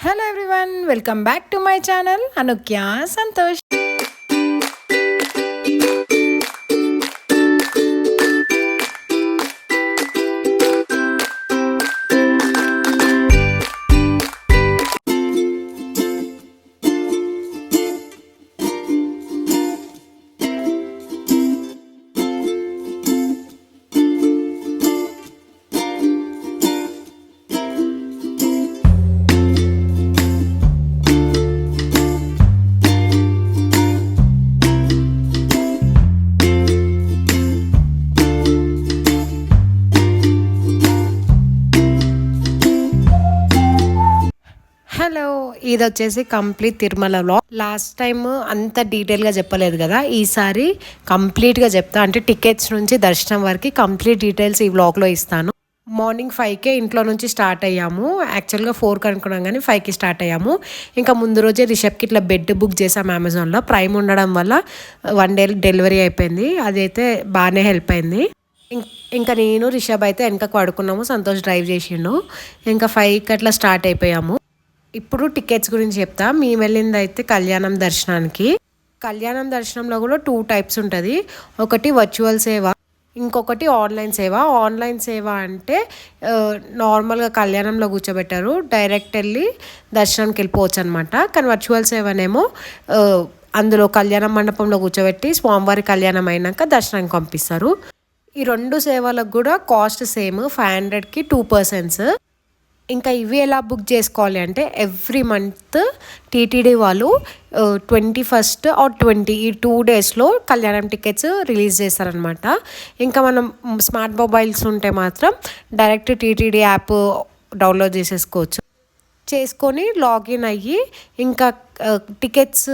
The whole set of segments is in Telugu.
Hello everyone, welcome back to my channel Anukya Santosh. Hello, ఇది వచ్చేసి complete Tirumala vlog. Last time అంత డీటెయిల్గా చెప్పలేదు కదా, ఈసారి కంప్లీట్గా చెప్తా. అంటే టికెట్స్ నుంచి దర్శనం వరకు కంప్లీట్ డీటెయిల్స్ ఈ వ్లాగ్లో ఇస్తాను. మార్నింగ్ 5కే ఇంట్లో నుంచి స్టార్ట్ అయ్యాము. యాక్చువల్గా 4కి అనుకున్నాం కానీ 5కి స్టార్ట్ అయ్యాము. ఇంకా ముందు రోజే రిషబ్కి ఇట్లా బెడ్ బుక్ చేసాము అమెజాన్లో. ప్రైమ్ ఉండడం వల్ల 1 డే డెలివరీ అయిపోయింది. అదైతే బాగానే హెల్ప్ అయింది. ఇంకా నేను రిషబ్ అయితే వెనకకు పడుకున్నాము, సంతోష్ డ్రైవ్ చేసిండు. ఇంకా 5కి అట్లా స్టార్ట్ అయిపోయాము. ఇప్పుడు టికెట్స్ గురించి చెప్తా. మేము వెళ్ళింది అయితే కళ్యాణం దర్శనానికి. కళ్యాణం దర్శనంలో కూడా 2 టైప్స్ ఉంటుంది. ఒకటి వర్చువల్ సేవ, ఇంకొకటి ఆన్లైన్ సేవ. ఆన్లైన్ సేవ అంటే నార్మల్గా కళ్యాణంలో కూర్చోబెట్టారు, డైరెక్ట్ వెళ్ళి దర్శనానికి వెళ్ళిపోవచ్చు అనమాట. కానీ వర్చువల్ సేవనేమో అందులో కళ్యాణ మండపంలో కూర్చోబెట్టి స్వామివారి కళ్యాణం అయినాక దర్శనానికి పంపిస్తారు. ఈ 2 సేవలకు కూడా కాస్ట్ సేమ్, 500కి 2 పర్సన్స్. ఇంకా ఇవి ఎలా బుక్ చేసుకోవాలి అంటే ఎవ్రీ మంత్ టీటీడీ వాళ్ళు 21 ఆర్ 20 ఈ 2 డేస్లో కళ్యాణం టికెట్స్ రిలీజ్ చేస్తారనమాట. ఇంకా మనం స్మార్ట్ మొబైల్స్ ఉంటే మాత్రం డైరెక్ట్ టీటీడీ యాప్ డౌన్లోడ్ చేసుకొని లాగిన్ అయ్యి ఇంకా టికెట్స్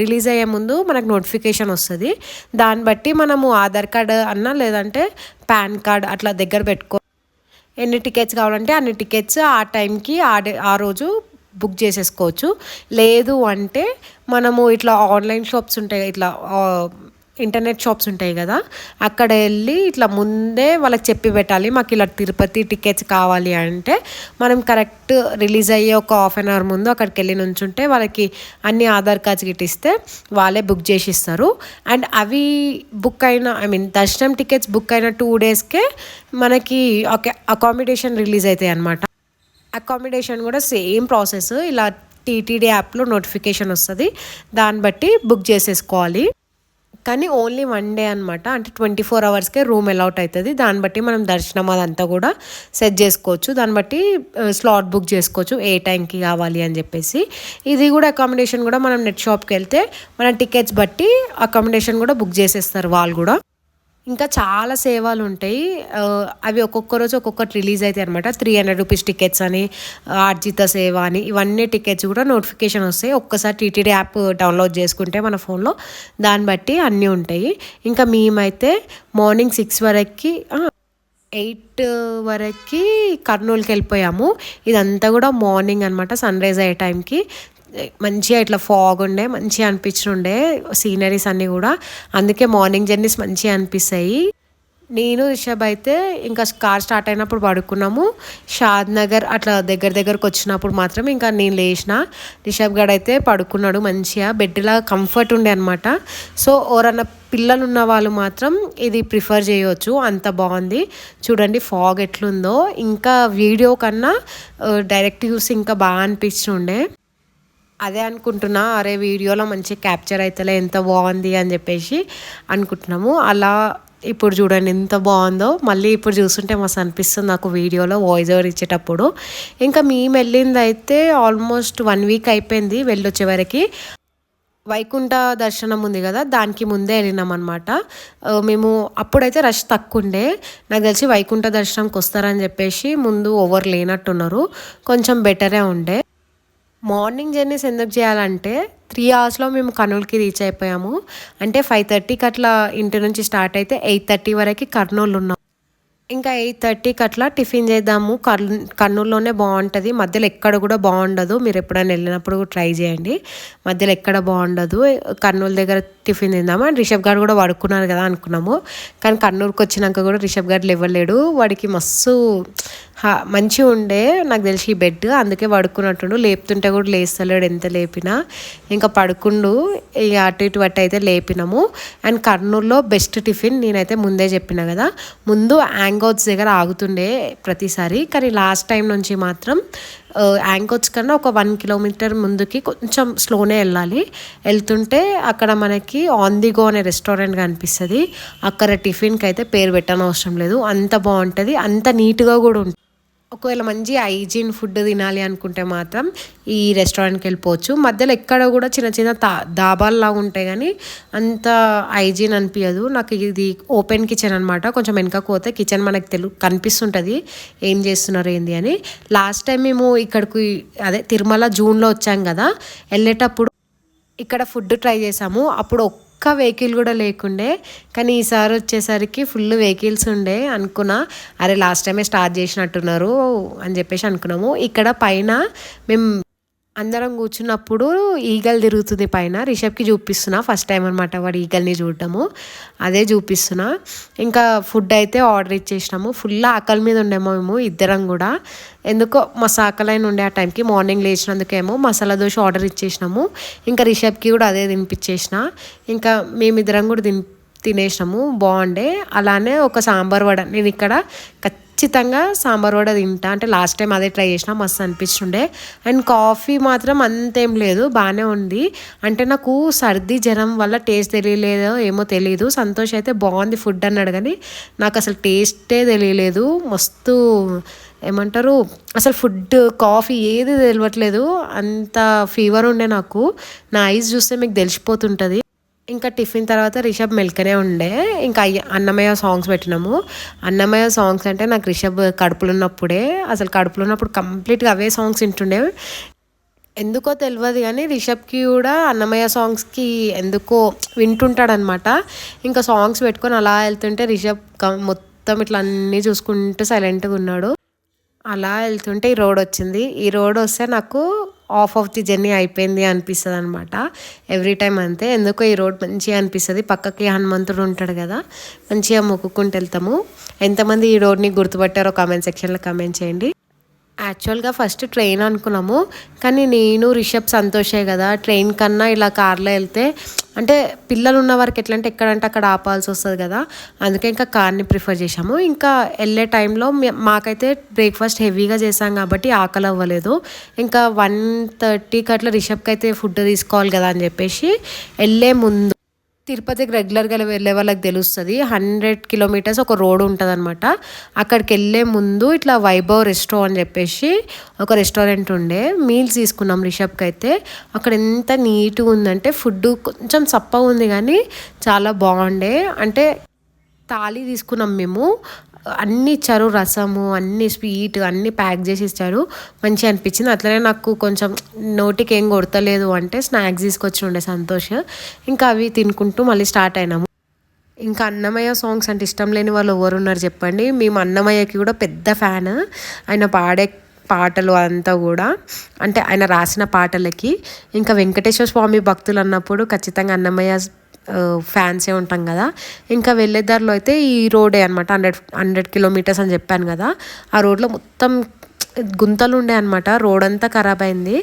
రిలీజ్ అయ్యే ముందు మనకు నోటిఫికేషన్ వస్తుంది. దాన్ని బట్టి మనము ఆధార్ కార్డ్ అన్నా లేదంటే పాన్ కార్డ్ అట్లా దగ్గర పెట్టుకో, ఎన్ని టికెట్స్ కావాలంటే అన్ని టికెట్స్ ఆ టైంకి ఆ రోజు బుక్ చేసేసుకోవచ్చు. లేదు అంటే మనము ఇట్లా ఆన్లైన్ షాప్స్ ఉంటాయి, ఇట్లా ఇంటర్నెట్ షాప్స్ ఉంటాయి కదా, అక్కడ వెళ్ళి ఇట్లా ముందే వాళ్ళకి చెప్పి పెట్టాలి, మాకు ఇలా తిరుపతి టికెట్స్ కావాలి అంటే మనం కరెక్ట్ రిలీజ్ అయ్యే ఒక హాఫ్ అన్ అవర్ ముందు అక్కడికి వెళ్ళి నుంచుంటే వాళ్ళకి అన్ని ఆధార్ కార్డ్స్ గిట్టిస్తే వాళ్ళే బుక్ చేసి ఇస్తారు. అండ్ అవి బుక్ అయిన దర్శనం టికెట్స్ బుక్ అయిన 2 డేస్కే మనకి అకామిడేషన్ రిలీజ్ అవుతాయి అన్నమాట. అకామిడేషన్ కూడా సేమ్ ప్రాసెస్, ఇలా టీటీడీ యాప్లో నోటిఫికేషన్ వస్తుంది, దాన్ని బట్టి బుక్ చేసేసుకోవాలి. కానీ ఓన్లీ 1 డే అనమాట. అంటే 24 అవర్స్కే రూమ్ అలౌట్ అవుతుంది. దాన్ని బట్టి మనం దర్శనం అదంతా కూడా సెట్ చేసుకోవచ్చు. దాన్ని బట్టి స్లాట్ బుక్ చేసుకోవచ్చు ఏ టైంకి కావాలి అని చెప్పేసి. ఇది కూడా అకామిడేషన్ కూడా మనం నెట్ షాప్కి వెళ్తే మన టికెట్స్ బట్టి అకామిడేషన్ కూడా బుక్ చేసేస్తారు వాళ్ళు కూడా. ఇంకా చాలా సేవలు ఉంటాయి, అవి ఒక్కొక్క రోజు ఒక్కొక్కటి రిలీజ్ అవుతాయి అనమాట. 300 రూపీస్ టికెట్స్ అని, ఆర్జిత సేవ అని, ఇవన్నీ టికెట్స్ కూడా నోటిఫికేషన్ వస్తాయి. ఒక్కసారి టీటీడీ యాప్ డౌన్లోడ్ చేసుకుంటే మన ఫోన్లో దాన్ని బట్టి అన్నీ ఉంటాయి. ఇంకా మేమైతే మార్నింగ్ 6 వరకు 8 వరకు కర్నూలుకి వెళ్ళిపోయాము. ఇదంతా కూడా మార్నింగ్ అనమాట, సన్ రైజ్ అయ్యే టైంకి. మంచిగా ఇట్లా ఫాగ్ ఉండే, మంచిగా అనిపించుండే సీనరీస్ అన్నీ కూడా. అందుకే మార్నింగ్ జర్నీస్ మంచిగా అనిపిస్తాయి. నేను రిషబ్ అయితే ఇంకా కార్ స్టార్ట్ అయినప్పుడు పడుకున్నాము. షాద్ నగర్ అట్లా దగ్గరకు వచ్చినప్పుడు మాత్రం ఇంకా నేను లేచిన. రిషబ్ గడ్ అయితే పడుకున్నాడు మంచిగా, బెడ్లా కంఫర్ట్ ఉండే అనమాట. సో ఎవరన్నా పిల్లలు ఉన్న వాళ్ళు మాత్రం ఇది ప్రిఫర్ చేయవచ్చు, అంత బాగుంది. చూడండి ఫాగ్ ఎట్లుందో, ఇంకా వీడియో కన్నా డైరెక్ట్ చూసి ఇంకా బాగా అనిపిస్తుండే. అదే అనుకుంటున్నా, అరే వీడియోలో మంచి క్యాప్చర్ అవుతలే, ఎంత బాగుంది అని చెప్పేసి అనుకుంటున్నాము. అలా ఇప్పుడు చూడండి ఎంత బాగుందో. మళ్ళీ ఇప్పుడు చూస్తుంటే మస్తు అనిపిస్తుంది నాకు వీడియోలో వాయిస్ ఓవర్ ఇచ్చేటప్పుడు. ఇంకా మేము వెళ్ళింది అయితే ఆల్మోస్ట్ 1 వీక్ అయిపోయింది వెళ్ళొచ్చే వరకు. వైకుంఠ దర్శనం ఉంది కదా, దానికి ముందే వెళ్ళినాం అనమాట. మేము అప్పుడైతే రష్ తక్కువ ఉండే, నాకు తెలిసి వైకుంఠ దర్శనంకి వస్తారని చెప్పేసి ముందు ఓవర్ లేనట్టున్నారు, కొంచెం బెటరే ఉండే. మార్నింగ్ జర్నీస్ ఎందుకు చేయాలంటే 3 అవర్స్లో మేము కర్నూలుకి రీచ్ అయిపోయాము. అంటే 5:30కి అట్లా ఇంటి నుంచి స్టార్ట్ అయితే 8:30 వరకు కర్నూలు ఉన్నాం. ఇంకా 8:30కి అట్లా టిఫిన్ చేద్దాము. కర్నూలులోనే బాగుంటుంది, మధ్యలో ఎక్కడ కూడా బాగుండదు. మీరు ఎప్పుడైనా వెళ్ళినప్పుడు ట్రై చేయండి, మధ్యలో ఎక్కడ బాగుండదు. కర్నూలు దగ్గర టిఫిన్ తిందాము. అండ్ రిషబ్ గారు కూడా పడుకున్నారు కదా అనుకున్నాము, కానీ కర్నూలుకి వచ్చినాక కూడా రిషబ్ గారు లేవలేడు. వాడికి మస్తు మంచిగా ఉండే నాకు తెలిసి ఈ బెడ్, అందుకే పడుకున్నట్టుండు. లేపుతుంటే కూడా లేస్తలేడు ఎంత లేపినా. ఇంకా పడుకుండు, ఇక అటు ఇటు అటు అయితే లేపినాము. అండ్ కర్నూలులో బెస్ట్ టిఫిన్ నేనైతే ముందే చెప్పిన కదా, ముందు యాంగోట్స్ దగ్గర ఆగుతుండే ప్రతిసారి, కానీ లాస్ట్ టైం నుంచి మాత్రం యాంగోట్స్ కన్నా ఒక 1 కిలోమీటర్ ముందుకి కొంచెం స్లోనే వెళ్ళాలి. వెళ్తుంటే అక్కడ మనకి ఆన్ ది గో అనే రెస్టారెంట్ కనిపిస్తుంది. అక్కడ టిఫిన్కి అయితే పేరు పెట్టనవసరం లేదు, అంత బాగుంటుంది, అంత నీట్గా కూడా ఉంటుంది. ఒకవేళ మంచి హైజీన్ ఫుడ్ తినాలి అనుకుంటే మాత్రం ఈ రెస్టారెంట్కి వెళ్ళిపోవచ్చు. మధ్యలో ఎక్కడ కూడా చిన్న చిన్న దాబాల్లా ఉంటాయి, కానీ అంత హైజీన్ అనిపించదు. నాకు ఇది ఓపెన్ కిచెన్ అనమాట, కొంచెం వెనక పోతే కిచెన్ మనకు కనిపిస్తుంటుంది ఏం చేస్తున్నారు ఏంది అని. లాస్ట్ టైం మేము ఇక్కడికి అదే తిరుమల జూన్లో వచ్చాం కదా, వెళ్ళేటప్పుడు ఇక్కడ ఫుడ్ ట్రై చేసాము. అప్పుడు ఒక్క వెహికల్ కూడా లేకుండే, కానీ ఈసారి వచ్చేసరికి ఫుల్ వెహికల్స్ ఉండే. అనుకున్నా అరే లాస్ట్ టైమే స్టార్ట్ చేసినట్టున్నారు అని చెప్పేసి అనుకున్నాము. ఇక్కడ పైన మేము అందరం కూర్చున్నప్పుడు ఈగల్ తిరుగుతుంది పైన, రిషబ్కి చూపిస్తున్నా ఫస్ట్ టైం అనమాట వాడు ఈగల్ని చూడటము, అదే చూపిస్తున్నా. ఇంకా ఫుడ్ అయితే ఆర్డర్ ఇచ్చేసినాము. ఫుల్ ఆకలి మీద ఉండేమో మేము ఇద్దరం కూడా, ఎందుకో మస్తు ఆకలైన ఉండే ఆ టైంకి. మార్నింగ్ లేచినందుకేమో మసాలా దోశ ఆర్డర్ ఇచ్చేసినాము. ఇంకా రిషబ్కి కూడా అదే తినిపించేసిన. ఇంకా మేమిద్దరం కూడా తినేసినాము, బాగుండే. అలానే ఒక సాంబార్ వడ, నేను ఇక్కడ ఖచ్చితంగా సాంబార్ వడ తింటా, అంటే లాస్ట్ టైం అదే ట్రై చేసిన, మస్తు అనిపిస్తుండే. అండ్ కాఫీ మాత్రం అంతేం లేదు, బాగానే ఉంది. అంటే నాకు సర్ది జ్వరం వల్ల టేస్ట్ తెలియలేదో ఏమో తెలియదు. సంతోష్ అయితే బాగుంది ఫుడ్ అన్నాడు, కానీ నాకు అసలు టేస్టే తెలియలేదు. మస్తు ఏమంటారు అసలు ఫుడ్ కాఫీ ఏది తెలియట్లేదు, అంత ఫీవర్ ఉండే నాకు. నా ఐస్ చూస్తే మీకు తెలిసిపోతుంటుంది. ఇంకా టిఫిన్ తర్వాత రిషబ్ మెల్కనే ఉండే. ఇంకా అన్నమయ్య సాంగ్స్ పెట్టినాము. అన్నమయ్య సాంగ్స్ అంటే నాకు రిషబ్ కడుపులో ఉన్నప్పుడే, అసలు కడుపులో ఉన్నప్పుడు కంప్లీట్గా అవే సాంగ్స్ వింటుండే. ఎందుకో తెలియదు కానీ రిషబ్కి కూడా అన్నమయ్య సాంగ్స్కి ఎందుకో వింటుంటాడనమాట. ఇంకా సాంగ్స్ పెట్టుకొని అలా వెళ్తుంటే రిషబ్ మొత్తం ఇట్లా అన్నీ చూసుకుంటూ సైలెంట్గా ఉన్నాడు. అలా వెళ్తుంటే ఈ రోడ్ వచ్చింది. ఈ రోడ్ వస్తే నాకు ఆఫ్ ది జర్నీ అయిపోయింది అనిపిస్తుంది అనమాట. ఎవ్రీ టైం అంతే, ఎందుకో ఈ రోడ్ మంచిగా అనిపిస్తుంది. పక్కకి హనుమంతుడు ఉంటాడు కదా, మంచిగా మొక్కుకుంటూ వెళ్తాము. ఎంతమంది ఈ రోడ్ని గుర్తుపట్టారో కామెంట్ సెక్షన్లో కామెంట్ చేయండి. యాక్చువల్గా ఫస్ట్ ట్రైన్ అనుకున్నాము, కానీ నేను రిషబ్ సంతోషే కదా, ట్రైన్ కన్నా ఇలా కార్లో వెళ్తే అంటే పిల్లలు ఉన్న వారికి ఎట్లా అంటే ఎక్కడంటే అక్కడ ఆపాల్సి వస్తుంది కదా, అందుకే ఇంకా కార్ని ప్రిఫర్ చేసాము. ఇంకా వెళ్ళే టైంలో మాకైతే బ్రేక్ఫాస్ట్ హెవీగా చేసాం కాబట్టి ఆకలి అవ్వలేదు. ఇంకా 1:30కి అట్లా రిషబ్కి అయితే ఫుడ్ తీసుకోవాలి కదా అని చెప్పేసి వెళ్ళే ముందు, తిరుపతికి రెగ్యులర్గా వెళ్ళే వాళ్ళకి తెలుస్తుంది, 100 కిలోమీటర్స్ ఒక రోడ్ ఉంటుంది అనమాట. అక్కడికి వెళ్ళే ముందు ఇట్లా వైభవ్ రెస్టో అని చెప్పేసి ఒక రెస్టారెంట్ ఉండే, మీల్స్ తీసుకున్నాం రిషబ్కి అయితే. అక్కడ ఎంత నీట్గా ఉందంటే ఫుడ్ కొంచెం చప్పగా ఉంది కానీ చాలా బాగుండే. అంటే థాలీ తీసుకున్నాం మేము, అన్నీ ఇచ్చారు, రసము అన్నీ స్వీట్ అన్నీ ప్యాక్ చేసి ఇచ్చారు, మంచిగా అనిపించింది. అట్లనే నాకు కొంచెం నోటికి ఏం కొడతలేదు అంటే స్నాక్స్ తీసుకొచ్చి ఉండే సంతోష్. ఇంకా అవి తినుకుంటూ మళ్ళీ స్టార్ట్ అయినాము. ఇంకా అన్నమయ్య సాంగ్స్ అంటే ఇష్టం లేని వాళ్ళు ఎవరు ఉన్నారు చెప్పండి. మేము అన్నమయ్యకి కూడా పెద్ద ఫ్యాన్, ఆయన పాడే పాటలు అంతా కూడా, అంటే ఆయన రాసిన పాటలకి. ఇంకా వెంకటేశ్వర స్వామి భక్తులు అన్నప్పుడు ఖచ్చితంగా అన్నమయ్య ఫ్యాన్సే ఉంటాం కదా. ఇంకా వెళ్ళే దారిలో అయితే ఈ రోడే అనమాట, 100 కిలోమీటర్స్ అని చెప్పాను కదా, ఆ రోడ్లో మొత్తం గుంతలు ఉండే అనమాట, రోడ్ అంతా ఖరాబ్ అయింది.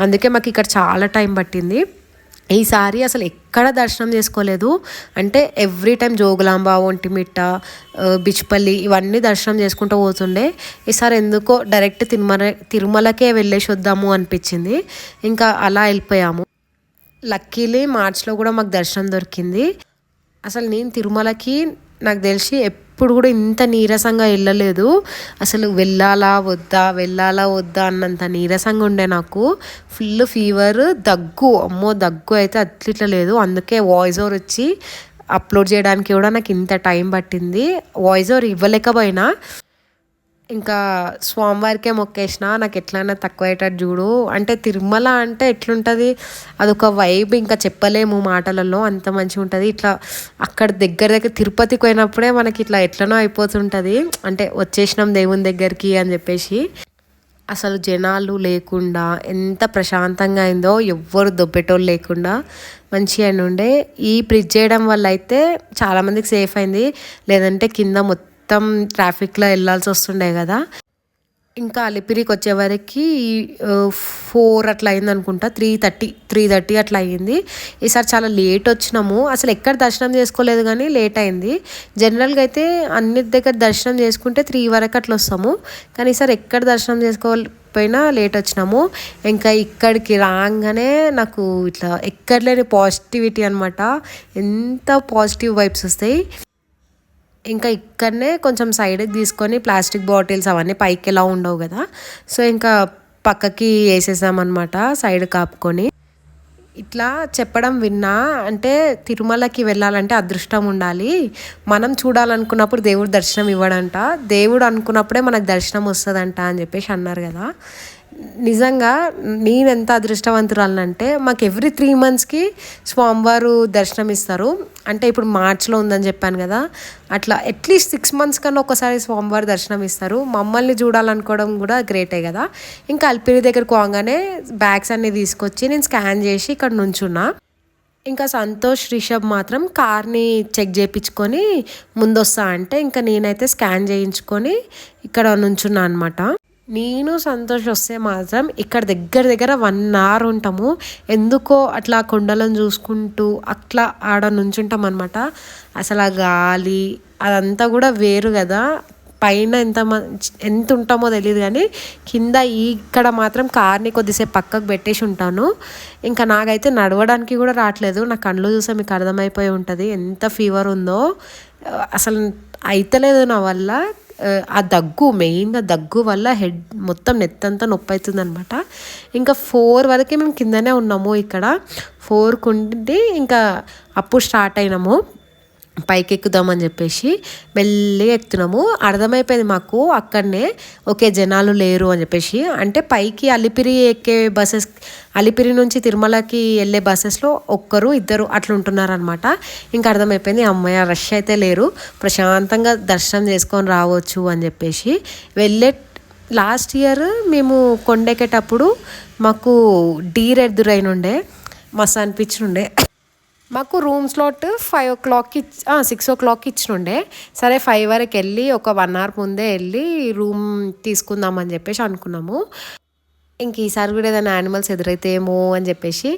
అందుకే మాకు ఇక్కడ చాలా టైం పట్టింది. ఈసారి అసలు ఎక్కడ దర్శనం చేసుకోలేదు, అంటే ఎవ్రీ టైం జోగులాంబ, ఒంటిమిట్ట, బిచ్పల్లి ఇవన్నీ దర్శనం చేసుకుంటూ పోతుండే. ఈసారి ఎందుకో డైరెక్ట్ తిరుమలకే వెళ్ళేసి వద్దాము అనిపించింది. ఇంకా అలా వెళ్ళిపోయాము. లక్కీలీ మార్చ్లో కూడా మాకు దర్శనం దొరికింది. అసలు నేను తిరుమలకి నాకు తెలిసి ఎప్పుడు కూడా ఇంత నీరసంగా వెళ్ళలేదు. అసలు వెళ్ళాలా వద్దా అన్నంత నీరసంగా ఉండే నాకు. ఫుల్ ఫీవర్, దగ్గు, అమ్మో దగ్గు అయితే అట్లిట్లా లేదు. అందుకే వాయిస్ ఓవర్ వచ్చి అప్లోడ్ చేయడానికి కూడా నాకు ఇంత టైం పట్టింది. వాయిస్ ఓవర్ ఇవ్వలేకపోయినా ఇంకా స్వామివారికే మొక్కేసిన నాకు ఎట్లైనా తక్కువ అయ్యేటట్టు చూడు అంటే తిరుమల అంటే ఎట్లుంటుంది అదొక వైబ్ ఇంకా చెప్పలేము మాటలలో అంత మంచిగా ఉంటుంది ఇట్లా అక్కడ దగ్గర దగ్గర తిరుపతికి పోయినప్పుడే మనకి ఇట్లా ఎట్లనో అయిపోతుంటుంది అంటే వచ్చేసినాం దేవుని దగ్గరికి అని చెప్పేసి అసలు జనాలు లేకుండా ఎంత ప్రశాంతంగా అయిందో ఎవ్వరు దొబ్బేటోళ్ళు లేకుండా మంచిగా ఉండే ఈ బ్రిడ్జ్ చేయడం వల్ల అయితే చాలామందికి సేఫ్ అయింది లేదంటే కింద మొత్తం ట్రాఫిక్లో వెళ్ళాల్సి వస్తుండే కదా ఇంకా అలిపిరికి వచ్చేవరకు 4 అట్లా అయింది అనుకుంటా 3:30 అట్లా అయ్యింది ఈసారి చాలా లేట్ వచ్చినాము అసలు ఎక్కడ దర్శనం చేసుకోలేదు కానీ లేట్ అయింది జనరల్గా అయితే అన్ని దగ్గర దర్శనం చేసుకుంటే 3 వరకు అట్లా వస్తాము కానీ ఈసారి ఎక్కడ దర్శనం చేసుకోకపోయినా లేట్ వచ్చినాము ఇంకా ఇక్కడికి రాగానే నాకు ఇట్లా ఎక్కడ లేని పాజిటివిటీ అనమాట ఎంత పాజిటివ్ వైబ్స్ వస్తాయి ఇంకా ఇక్కడనే కొంచెం సైడ్కి తీసుకొని ప్లాస్టిక్ బాటిల్స్ అవన్నీ పైకి ఎలా ఉండవు కదా సో ఇంకా పక్కకి వేసేసామన్నమాట సైడ్ కాపుకొని ఇట్లా చెప్పడం విన్నా అంటే తిరుమలకి వెళ్ళాలంటే అదృష్టం ఉండాలి మనం చూడాలనుకున్నప్పుడు దేవుడు దర్శనం ఇవ్వడంట దేవుడు అనుకున్నప్పుడే మనకు దర్శనం వస్తుందంట అని చెప్పేసి అన్నారు కదా నిజంగా నేను ఎంత అదృష్టవంతురాలనంటే మాకు ఎవ్రీ 3 మంత్స్కి స్వామివారు దర్శనం ఇస్తారు అంటే ఇప్పుడు మార్చ్లో ఉందని చెప్పాను కదా అట్లా అట్లీస్ట్ 6 మంత్స్ కన్నా ఒకసారి స్వామివారు దర్శనం ఇస్తారు మమ్మల్ని చూడాలనుకోవడం కూడా గ్రేటే కదా ఇంకా అల్పిరి దగ్గరకు పోగానే బ్యాగ్స్ అన్నీ తీసుకొచ్చి నేను స్కాన్ చేసి ఇక్కడ నుంచున్నా ఇంకా సంతోష్ రిషబ్ మాత్రం కార్ని చెక్ చేయించుకొని ముందొస్తా అంటే ఇంకా నేనైతే స్కాన్ చేయించుకొని ఇక్కడ నుంచున్నా అనమాట నేను సంతోష్ వస్తే మాత్రం ఇక్కడ దగ్గర దగ్గర 1 అవర్ ఉంటాము ఎందుకో అట్లా కొండలను చూసుకుంటూ అట్లా ఆడ నుంచుంటాం అనమాట అసలు ఆ గాలి అదంతా కూడా వేరు కదా పైన ఎంత ఉంటామో తెలియదు కానీ కింద ఇక్కడ మాత్రం కార్ని కొద్దిసేపు పక్కకు పెట్టేసి ఉంటాను ఇంకా నాకైతే నడవడానికి కూడా రావట్లేదు నా కళ్ళు చూస్తే మీకు అర్థమైపోయి ఉంటుంది ఎంత ఫీవర్ ఉందో అసలు అయితలేదు నా వల్ల ఆ మెయిన్గా దగ్గు వల్ల హెడ్ మొత్తం నెత్తంతా నొప్పి అవుతుంది అనమాట ఇంకా 4 వరకే మేము కిందనే ఉన్నాము ఇక్కడ 4కు ఉండి ఇంకా అప్పుడు స్టార్ట్ అయినాము పైకి ఎక్కుదామని చెప్పేసి మెల్లిగా ఎక్కుతున్నాము అర్థమైపోయింది మాకు అక్కడనే ఓకే జనాలు లేరు అని చెప్పేసి అంటే పైకి అలిపిరి ఎక్కే బస్సెస్ అలిపిరి నుంచి తిరుమలకి వెళ్ళే బస్సెస్లో 1-2 అట్లా ఉంటున్నారనమాట ఇంకా అర్థమైపోయింది అమ్మాయి రష్ అయితే లేరు ప్రశాంతంగా దర్శనం చేసుకొని రావచ్చు అని చెప్పేసి లాస్ట్ ఇయర్ మేము కొండెక్కేటప్పుడు మాకు డీర్ ఎదురైనుండే మస్తు అనిపించుండే మాకు రూమ్ స్లాట్ 5 o'clockకి 6 o'clockకి ఇచ్చినుండే సరే 5 వరకు వెళ్ళి ఒక 1 hour ముందే వెళ్ళి రూమ్ తీసుకుందామని చెప్పేసి అనుకున్నాము ఇంక ఈసారి కూడా ఏదైనా యానిమల్స్ ఎదురైతేమో అని చెప్పేసి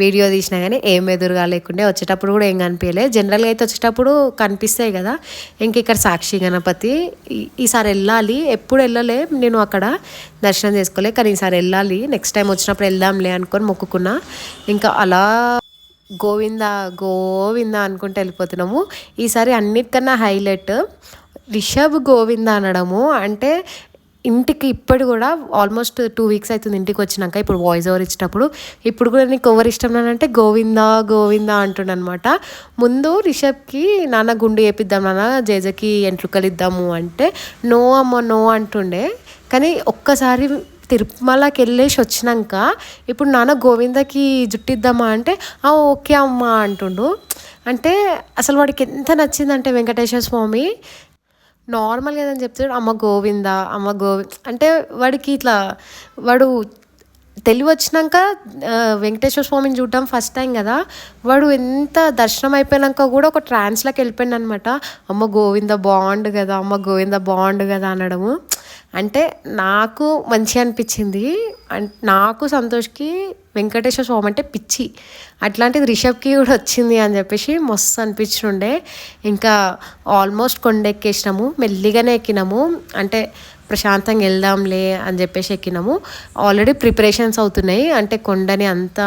వీడియో తీసినా కానీ ఏం ఎదురుగా లేకుండే వచ్చేటప్పుడు కూడా ఏం కనిపించలేదు జనరల్గా అయితే వచ్చేటప్పుడు కనిపిస్తాయి కదా ఇంక ఇక్కడ సాక్షి గణపతి ఈసారి వెళ్ళాలి ఎప్పుడు వెళ్ళలే నేను అక్కడ దర్శనం చేసుకోలే కానీ ఈసారి వెళ్ళాలి నెక్స్ట్ టైం వచ్చినప్పుడు వెళ్దాంలే అనుకొని మొక్కుకున్నా ఇంకా అలా గోవింద అనుకుంటూ వెళ్ళిపోతున్నాము ఈసారి అన్నిటికన్నా హైలైట్ రిషబ్ గోవింద అనడము అంటే ఇంటికి ఇప్పుడు కూడా ఆల్మోస్ట్ 2 weeks అవుతుంది ఇంటికి వచ్చినాక ఇప్పుడు వాయిస్ ఓవర్ ఇచ్చేటప్పుడు ఇప్పుడు కూడా నీకు ఎవరు ఇష్టం అంటే గోవింద అంటుండనమాట ముందు రిషబ్కి నాన్న గుండు వేపిద్దాం నాన్న జేజకి ఎంట్రుకలు ఇద్దాము అంటే నో అమ్మ నో అంటుండే కానీ ఒక్కసారి తిరుమలకి వెళ్ళేసి వచ్చినాక ఇప్పుడు నాన్న గోవిందకి జుట్టిద్దామా అంటే ఓకే అమ్మ అంటుండు అంటే అసలు వాడికి ఎంత నచ్చిందంటే వెంకటేశ్వర స్వామి నార్మల్గా ఏదని చెప్తాడు అమ్మ గోవింద అంటే వాడికి ఇట్లా వాడు తెలివి వచ్చినాక వెంకటేశ్వర స్వామిని చూడడం ఫస్ట్ టైం కదా వాడు ఎంత దర్శనం అయిపోయాక కూడా ఒక ట్రాన్స్లోకి వెళ్ళిపోయాడు అనమాట అమ్మ గోవింద బాగుండు కదా అనడము అంటే నాకు మంచిగా అనిపించింది నాకు సంతోష్కి వెంకటేశ్వర స్వామి అంటే పిచ్చి అట్లాంటిది రిషబ్కి కూడా వచ్చింది అని చెప్పేసి మస్తు అనిపించుండే ఇంకా ఆల్మోస్ట్ కొండెక్కేసినాము మెల్లిగానే ఎక్కినాము అంటే ప్రశాంతంగా వెళ్దాంలే అని చెప్పేసి ఎక్కినాము ఆల్రెడీ ప్రిపరేషన్స్ అవుతున్నాయి అంటే కొండని అంతా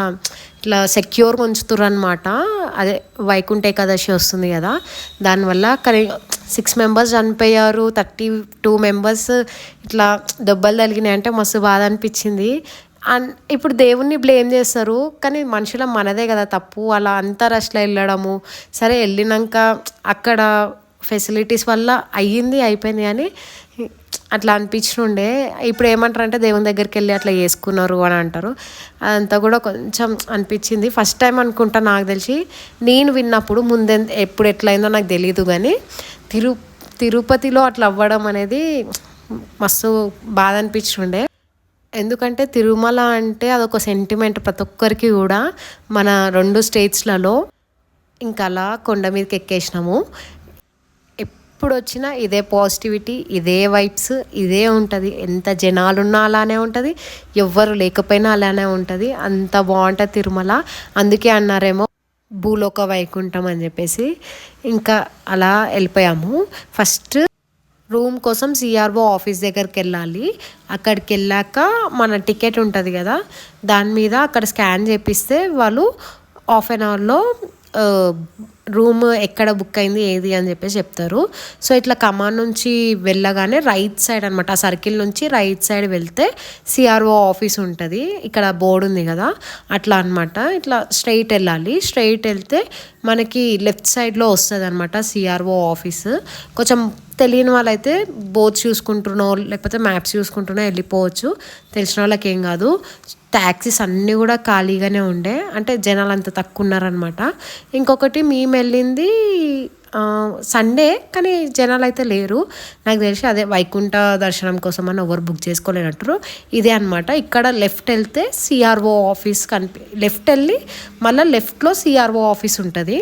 ఇట్లా సెక్యూర్గా ఉంచుతుర్రు అనమాట అదే వైకుంఠ ఏకాదశి వస్తుంది కదా దానివల్ల కానీ 6 members చనిపోయారు 32 members ఇట్లా దెబ్బలు తగిలినాయి అంటే మస్తు బాధ అనిపించింది ఇప్పుడు దేవుణ్ణి బ్లేమ్ చేస్తారు కానీ మనుషుల మనదే కదా తప్పు అలా అంత రష్లో వెళ్ళడము సరే వెళ్ళినాక అక్కడ ఫెసిలిటీస్ వల్ల అయిపోయింది కానీ అట్లా అనిపించుండే. ఇప్పుడు ఏమంటారు అంటే దేవుని దగ్గరికి వెళ్ళి అట్లా చేసుకున్నారు అని అంటారు. అదంతా కూడా కొంచెం అనిపించింది. ఫస్ట్ టైం అనుకుంటా నాకు తెలిసి, నేను విన్నప్పుడు ముందే ఎప్పుడు ఎట్లయిందో నాకు తెలియదు కానీ తిరుపతిలో అట్లా అవ్వడం అనేది మస్తు బాధ అనిపించుండే. ఎందుకంటే తిరుమల అంటే అదొక సెంటిమెంట్ ప్రతి ఒక్కరికి కూడా, మన 2 స్టేట్స్లలో. ఇంకా అలా కొండ మీదకి ఎక్కేసినాము. ఎప్పుడు వచ్చినా ఇదే పాజిటివిటీ, ఇదే వైబ్స్, ఇదే ఉంటుంది. ఎంత జనాలున్నా అలానే ఉంటుంది, ఎవ్వరు లేకపోయినా అలానే ఉంటుంది. అంత బాగుంటుంది తిరుమల. అందుకే అన్నారేమో భూలోక వైకుంఠం అని చెప్పేసి. ఇంకా అలా వెళ్ళిపోయాము. ఫస్ట్ రూమ్ కోసం సిఆర్ఓ ఆఫీస్ దగ్గరికి వెళ్ళాలి. అక్కడికి వెళ్ళాక మన టికెట్ ఉంటుంది కదా, దాని మీద అక్కడ స్కాన్ చేపిస్తే వాళ్ళు హాఫ్ అన్ అవర్లో రూమ్ ఎక్కడ బుక్ అయింది ఏది అని చెప్పేసి చెప్తారు. సో ఇట్లా కమాన్ నుంచి వెళ్ళగానే రైట్ సైడ్ అనమాట, ఆ సర్కిల్ నుంచి రైట్ సైడ్ వెళ్తే సిఆర్ఓ ఆఫీస్ ఉంటుంది. ఇక్కడ బోర్డు ఉంది కదా, అట్లా అనమాట. ఇట్లా స్ట్రైట్ వెళ్ళాలి. స్ట్రైట్ వెళ్తే మనకి లెఫ్ట్ సైడ్లో వస్తుంది అనమాట సిఆర్ఓ ఆఫీస్. కొంచెం తెలియని వాళ్ళైతే బోర్డ్స్ చూసుకుంటున్నావు లేకపోతే మ్యాప్స్ చూసుకుంటున్నా వెళ్ళిపోవచ్చు, తెలిసిన వాళ్ళకి ఏం కాదు. ట్యాక్సీస్ అన్నీ కూడా ఖాళీగానే ఉండే, అంటే జనాలు అంత తక్కువ ఉన్నారనమాట. ఇంకొకటి మేము వెళ్ళింది సండే, కానీ జనాలు అయితే లేరు నాకు తెలిసి. అదే వైకుంఠ దర్శనం కోసం అని ఎవరు బుక్ చేసుకోలేనట్టు. ఇదే అనమాట. ఇక్కడ లెఫ్ట్ వెళ్తే సిఆర్ఓ ఆఫీస్ లెఫ్ట్ వెళ్ళి మళ్ళీ లెఫ్ట్లో సిఆర్ఓ ఆఫీస్ ఉంటుంది.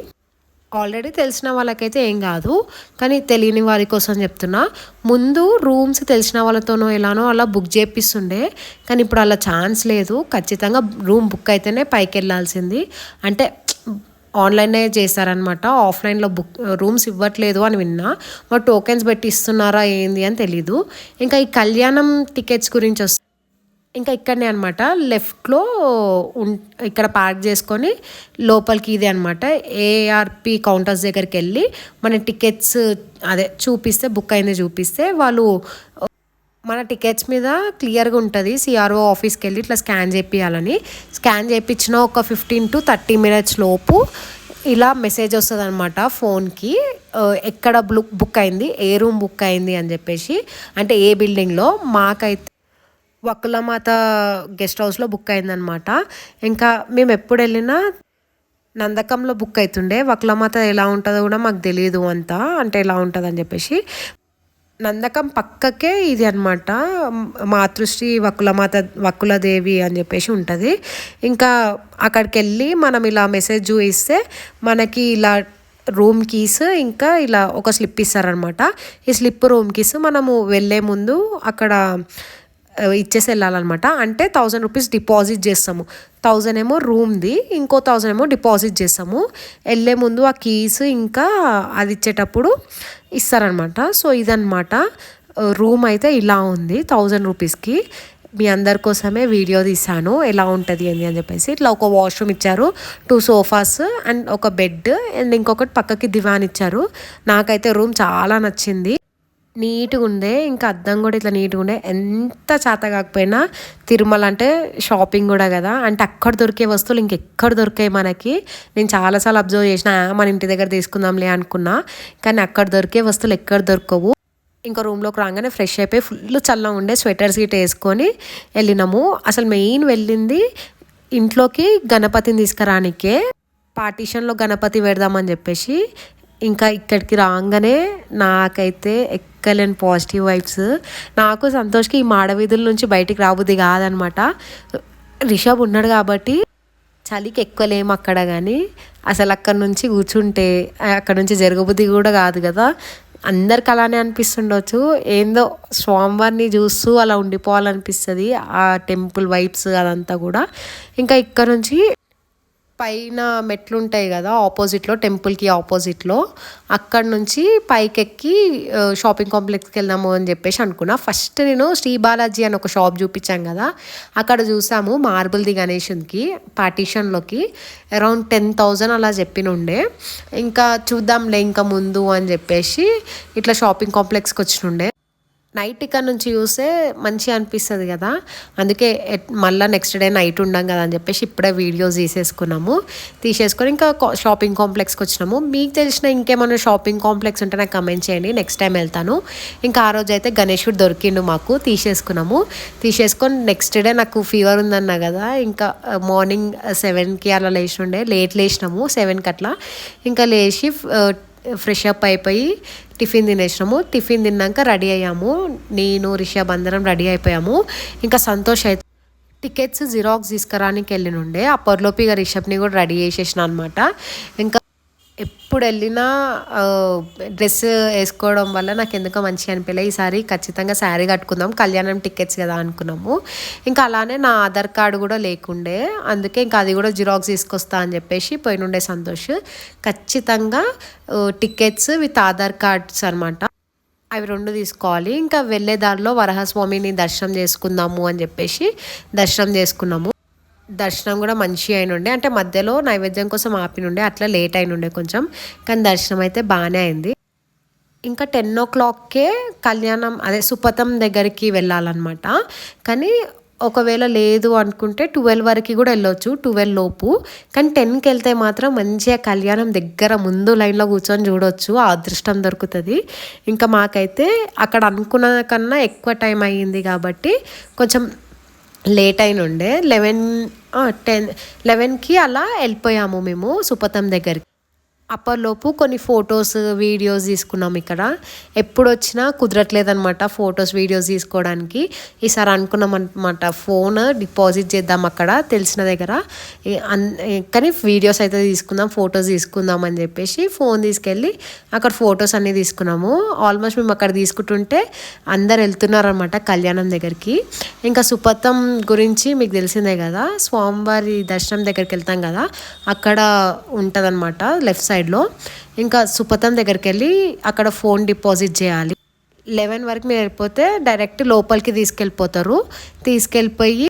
ఆల్రెడీ తెలిసిన వాళ్ళకైతే ఏం కాదు, కానీ తెలియని వారి కోసం చెప్తున్నా. ముందు రూమ్స్ తెలిసిన వాళ్ళతోనో ఎలానో అలా బుక్ చేపిస్తుండే, కానీ ఇప్పుడు అలా ఛాన్స్ లేదు. ఖచ్చితంగా రూమ్ బుక్ అయితేనే పైకి వెళ్ళాల్సింది. అంటే ఆన్లైనే చేస్తారనమాట, ఆఫ్లైన్లో రూమ్స్ ఇవ్వట్లేదు అని విన్నా. మరి టోకెన్స్ పెట్టి ఇస్తున్నారా ఏంది అని తెలీదు. ఇంకా ఈ కళ్యాణం టికెట్స్ గురించి ఇంకా ఇక్కడనే అనమాట, లెఫ్ట్లో ఇక్కడ పార్క్ చేసుకొని లోపలికి ఇది అనమాట ఏఆర్పి కౌంటర్స్ దగ్గరికి వెళ్ళి మన టికెట్స్ అదే చూపిస్తే, బుక్ అయింది చూపిస్తే వాళ్ళు మన టికెట్స్ మీద క్లియర్గా ఉంటుంది సిఆర్ఓ ఆఫీస్కి వెళ్ళి ఇట్లా స్కాన్ చేయించాలని. స్కాన్ చేయించిన ఒక 15 to 30 minutes లోపు ఇలా మెసేజ్ వస్తుంది అనమాట ఫోన్కి, ఎక్కడ బుక్ అయింది, ఏ రూమ్ బుక్ అయింది అని చెప్పేసి. అంటే ఏ బిల్డింగ్లో. మాకైతే వకులమాత గెస్ట్ హౌస్లో బుక్ అయిందనమాట. ఇంకా మేము ఎప్పుడు వెళ్ళినా నందకంలో బుక్ అవుతుండే. వకులమాత ఎలా ఉంటుందో కూడా మాకు తెలియదు అంతా, అంటే ఎలా ఉంటుంది అని చెప్పేసి. నందకం పక్కకే ఇది అనమాట, మాతృశ్రీ వకులదేవి అని చెప్పేసి ఉంటుంది. ఇంకా అక్కడికి వెళ్ళి మనం ఇలా మెసేజ్ చూపిస్తే మనకి ఇలా రూమ్ కీస్ ఇంకా ఇలా ఒక స్లిప్ ఇస్తారనమాట. ఈ స్లిప్ రూమ్ కీస్ మనము వెళ్ళే ముందు అక్కడ ఇచ్చేసి వెళ్ళాలన్నమాట. అంటే 1000 రూపీస్ డిపాజిట్ చేస్తాము. 1000 ఏమో రూమ్ది, ఇంకో 1000 ఏమో డిపాజిట్ చేస్తాము. వెళ్ళే ముందు ఆ కీస్ ఇంకా అది ఇచ్చేటప్పుడు ఇస్తారనమాట. సో ఇదనమాట రూమ్ అయితే ఇలా ఉంది 1000 రూపీస్కి. మీ అందరి కోసమే వీడియో తీసాను ఎలా ఉంటుంది ఏంది అని చెప్పేసి. ఇట్లా ఒక వాష్రూమ్ ఇచ్చారు, 2 సోఫాస్ అండ్ ఒక బెడ్ అండ్ ఇంకొకటి పక్కకి దివాన్ ఇచ్చారు. నాకైతే రూమ్ చాలా నచ్చింది, నీట్గా ఉండే. ఇంకా అద్దం కూడా ఇట్లా నీట్గా ఉండే. ఎంత చేత కాకపోయినా తిరుమల అంటే షాపింగ్ కూడా కదా, అంటే అక్కడ దొరికే వస్తువులు ఇంకెక్కడ దొరికాయి మనకి. నేను చాలాసార్లు అబ్జర్వ్ చేసిన, మన ఇంటి దగ్గర తీసుకుందాంలే అనుకున్నా, కానీ అక్కడ దొరికే వస్తువులు ఎక్కడ దొరకవు. ఇంకా రూమ్లోకి రాగానే ఫ్రెష్ అయిపోయి ఫుల్ చల్లగా ఉండే, స్వెటర్స్ గిట్ వేసుకొని వెళ్ళినాము. అసలు మెయిన్ వెళ్ళింది ఇంట్లోకి గణపతిని తీసుకురానికే, పార్టీషన్లో గణపతి పెడదామని చెప్పేసి. ఇంకా ఇక్కడికి రాగానే నాకైతే ఎక్కలేని పాజిటివ్ వైబ్స్. నాకు సంతోష్కి ఈ మాడవీధుల నుంచి బయటికి రాబుద్ది కాదనమాట. రిషబ్ ఉన్నాడు కాబట్టి చలికి ఎక్కువలేము అక్కడ, కానీ అసలు అక్కడ నుంచి కూర్చుంటే అక్కడ నుంచి జరగబుద్ధి కూడా కాదు కదా. అందరికి అలానే అనిపిస్తుండొచ్చు, ఏందో స్వామివారిని చూస్తూ అలా ఉండిపోవాలనిపిస్తుంది, ఆ టెంపుల్ వైబ్స్ అదంతా కూడా. ఇంకా ఇక్కడ నుంచి పైన మెట్లు ఉంటాయి కదా ఆపోజిట్లో, టెంపుల్కి ఆపోజిట్లో, అక్కడ నుంచి పైకెక్కి షాపింగ్ కాంప్లెక్స్కి వెళ్దాము అని చెప్పేసి అనుకున్నా. ఫస్ట్ నేను శ్రీ బాలాజీ అని ఒక షాప్ చూపించాను కదా, అక్కడ చూసాము మార్బుల్ది గణేషునికి పార్టీషన్లోకి అరౌండ్ 10,000 అలా చెప్పినుండే. ఇంకా చూద్దాంలే ఇంకా ముందు అని చెప్పేసి ఇట్లా షాపింగ్ కాంప్లెక్స్కి వచ్చినుండే. నైట్ ఇక్కడ నుంచి చూస్తే మంచిగా అనిపిస్తుంది కదా, అందుకే మళ్ళీ నెక్స్ట్ డే నైట్ ఉండం కదా అని చెప్పేసి ఇప్పుడే వీడియోస్ తీసేసుకొని ఇంకా షాపింగ్ కాంప్లెక్స్కి వచ్చినాము. మీకు తెలిసిన ఇంకేమైనా షాపింగ్ కాంప్లెక్స్ ఉంటే నాకు కమెంట్ చేయండి, నెక్స్ట్ టైం వెళ్తాను. ఇంకా ఆ రోజు అయితే గణేశుడు దొరికిండు మాకు, తీసేసుకొని నెక్స్ట్ డే నాకు ఫీవర్ ఉందన్నా కదా, ఇంకా మార్నింగ్ 7కి అలా లేచినుండే, లేచినాము 7కి అట్లా. ఇంకా లేచి ఫ్రెష్ అప్ అయిపోయి టిఫిన్ తిన్నాక రెడీ అయ్యాము. నేను రిషబ్ అందరం రెడీ అయిపోయాము. ఇంకా సంతోష్ అయితే టికెట్స్ జిరాక్స్ తీసుకురానికి వెళ్ళినుండే, అప్పటిలోపు ఇక రిషబ్ని కూడా రెడీ చేసేసిన అనమాట. ఇంకా ఎప్పుడు వెళ్ళినా డ్రెస్ వేసుకోవడం వల్ల నాకు ఎందుకో మంచిగా అనిపించలే. ఈసారి ఖచ్చితంగా శారీ కట్టుకుందాం, కళ్యాణం టికెట్స్ కదా అనుకున్నాము. ఇంకా అలానే నా ఆధార్ కార్డు కూడా లేకుండే, అందుకే ఇంకా అది కూడా జిరాక్స్ తీసుకొస్తా అని చెప్పేసి పోయినుండే సంతోష్. ఖచ్చితంగా టికెట్స్ విత్ ఆధార్ కార్డ్స్ అనమాట, అవి 2 తీసుకోవాలి. ఇంకా వెళ్ళే దారిలో వరహస్వామిని దర్శనం చేసుకుందాము అని చెప్పేసి దర్శనం చేసుకున్నాము. దర్శనం కూడా మంచిగా అయినుండే, అంటే మధ్యలో నైవేద్యం కోసం ఆపినుండే, అట్లా లేట్ అయినుండే కొంచెం, కానీ దర్శనం అయితే బాగానే అయింది. ఇంకా 10 o'clockకే కళ్యాణం అదే సుపథం దగ్గరికి వెళ్ళాలన్నమాట. కానీ ఒకవేళ లేదు అనుకుంటే 12 వరకు కూడా వెళ్ళొచ్చు, 12 లోపు. కానీ 10కి వెళ్తే మాత్రం మంచిగా కళ్యాణం దగ్గర ముందు లైన్లో కూర్చొని చూడొచ్చు, ఆ అదృష్టం దొరుకుతుంది. ఇంకా మాకైతే అక్కడ అనుకున్న కన్నా ఎక్కువ టైం అయ్యింది కాబట్టి కొంచెం లేట్ అయినుండే. 11కి అలా వెళ్ళిపోయాము మేము సుపథం దగ్గరికి. అప్పటిలోపు కొన్ని ఫొటోస్ వీడియోస్ తీసుకున్నాం. ఇక్కడ ఎప్పుడు వచ్చినా కుదరట్లేదనమాట ఫొటోస్ వీడియోస్ తీసుకోవడానికి. ఈసారి అనుకున్నాం అనమాట ఫోన్ డిపాజిట్ చేద్దాం అక్కడ తెలిసిన దగ్గర, కానీ వీడియోస్ అయితే తీసుకుందాం, ఫొటోస్ తీసుకుందాం అని చెప్పేసి ఫోన్ తీసుకెళ్ళి అక్కడ ఫొటోస్ అన్నీ తీసుకున్నాము. ఆల్మోస్ట్ మేము అక్కడ తీసుకుంటుంటే అందరు వెళ్తున్నారనమాట కళ్యాణం దగ్గరికి. ఇంకా సుపథం గురించి మీకు తెలిసిందే కదా, స్వామివారి దర్శనం దగ్గరికి వెళ్తాం కదా, అక్కడ ఉంటుందన్నమాట లెఫ్ట్ సైడ్లో. ఇంకా సుపథం దగ్గరికి వెళ్ళి అక్కడ ఫోన్ డిపాజిట్ చేయాలి. 11 వరకు మీరు వెళ్ళిపోతే డైరెక్ట్ లోపలికి తీసుకెళ్ళిపోయి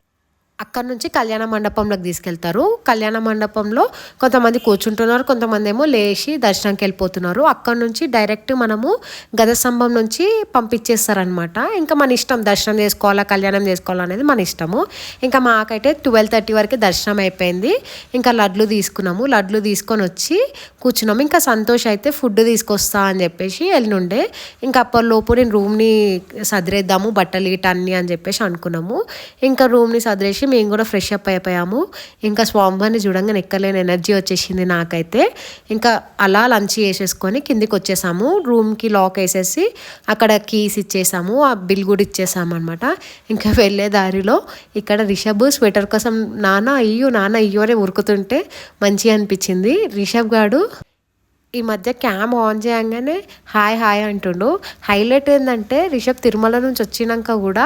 అక్కడ నుంచి కళ్యాణ మండపంలోకి తీసుకెళ్తారు. కళ్యాణ మండపంలో కొంతమంది కూర్చుంటున్నారు, కొంతమంది ఏమో లేచి దర్శనంకి వెళ్ళిపోతున్నారు. అక్కడ నుంచి డైరెక్ట్ మనము గజస్తంభం నుంచి పంపించేస్తారనమాట. ఇంకా మన ఇష్టం, దర్శనం చేసుకోవాలా కళ్యాణం చేసుకోవాలా అనేది మన ఇష్టము. ఇంకా మాకైతే 12:30 వరకు దర్శనం అయిపోయింది. ఇంకా లడ్లు తీసుకొని వచ్చి కూర్చున్నాము. ఇంకా సంతోష్ అయితే ఫుడ్ తీసుకొస్తా అని చెప్పేసి వెళ్ళినుండే. ఇంకా అప్పటిలోపు నేను రూమ్ని సదిరేద్దాము, బట్టలు గిట్ట అన్నీ అని చెప్పేసి అనుకున్నాము. ఇంకా రూమ్ని సదిరేసి మేము కూడా ఫ్రెష్ అప్ అయిపోయాము. ఇంకా స్వామివారిని చూడంగానే ఎక్కలేని ఎనర్జీ వచ్చేసింది నాకైతే. ఇంకా అలా లంచ్ చేసేసుకొని కిందికి వచ్చేసాము. రూమ్కి లాక్ వేసేసి అక్కడ కీస్ ఇచ్చేసాము, ఆ బిల్ కూడా ఇచ్చేసాము అనమాట. ఇంకా వెళ్ళే దారిలో ఇక్కడ రిషబ్ స్వెటర్ కోసం నాన్న అయ్యో అని ఉరుకుతుంటే మంచిగా అనిపించింది. రిషబ్ గాడు ఈ మధ్య క్యామ్ ఆన్ చేయగానే హాయ్ అంటుండు. హైలైట్ ఏంటంటే రిషబ్ తిరుమల నుంచి వచ్చినాక కూడా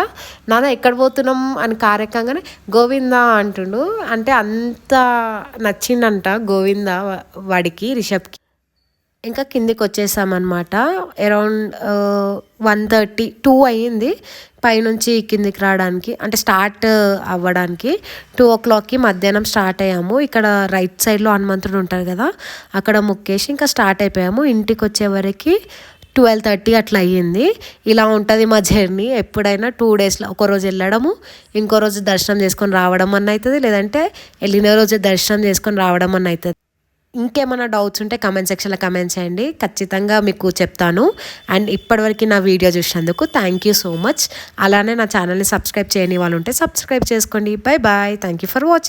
నాన్న ఎక్కడ పోతున్నాం అని కారెక్కంగానే గోవిందా అంటుండు. అంటే అంత నచ్చిందంట గోవిందా వాడికి, రిషబ్కి. ఇంకా కిందికి వచ్చేసామన్నమాట. అరౌండ్ 1:30 2 అయ్యింది పైనుంచి కిందికి రావడానికి, అంటే స్టార్ట్ అవ్వడానికి. 2 o'clockకి మధ్యాహ్నం స్టార్ట్ అయ్యాము. ఇక్కడ రైట్ సైడ్లో హనుమంతుడు ఉంటారు కదా, అక్కడ మొక్కేసి ఇంకా స్టార్ట్ అయిపోయాము. ఇంటికి వచ్చేవరకు 12:30 అట్లా అయ్యింది. ఇలా ఉంటుంది మా జర్నీ. ఎప్పుడైనా 2 daysలో ఒకరోజు వెళ్ళడము, ఇంకో రోజు దర్శనం చేసుకొని రావడం అన్న అవుతుంది, లేదంటే వెళ్ళిన రోజు దర్శనం చేసుకొని రావడం అన్న అవుతుంది. ఇంకేమైనా డౌట్స్ ఉంటే కమెంట్ సెక్షన్లో కమెంట్ చేయండి, ఖచ్చితంగా మీకు చెప్తాను. అండ్ ఇప్పటివరకు నా వీడియో చూసినందుకు థ్యాంక్ యూ సో మచ్. అలానే నా ఛానల్ని సబ్స్క్రైబ్ చేయని వాళ్ళు ఉంటే సబ్స్క్రైబ్ చేసుకోండి. Bye bye, thank you for watching.